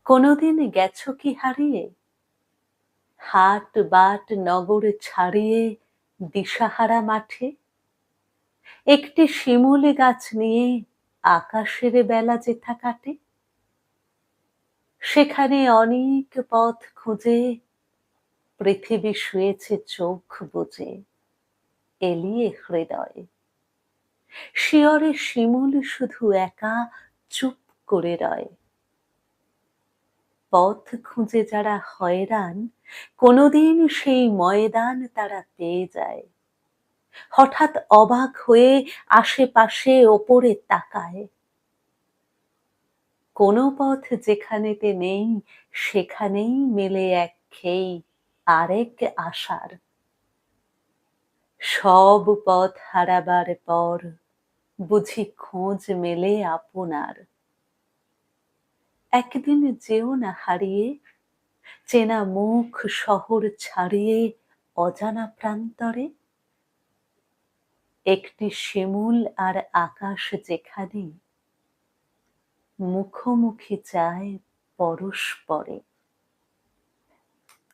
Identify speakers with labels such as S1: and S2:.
S1: কোনোদিন গেছো কি হারিয়ে? হাট বাট নগর ছাড়িয়ে দিশাহারা মাঠে? একটি শিমুল গাছ নিয়ে আকাশের বেলা যেথা কাটে? সেখানে অনেক পথ খুঁজে পৃথিবী শুয়েছে চোখ বুজে, এলিয়ে হৃদয়। শিয়রে শিমুল শুধু একা চুপ করে রয়। পথ খুঁজে যারা হয়রান, কোনোদিন সেই ময়দান তারা পেয়ে যায়। হঠাৎ অবাক হয়ে আশেপাশে ওপরে তাকায়। কোনো পথ যেখানেতে নেই, সেখানেই মেলে একঘেয়েই আরেক আশার। সব পথ হারাবার পর বুঝি খোঁজ মেলে আপনার। একদিন যেও না হারিয়ে, চেনা মুখ শহর ছাড়িয়ে অজানা প্রান্তরে। একটি শিমুল আর আকাশ যেখানে মুখোমুখি চায় পরস্পরে।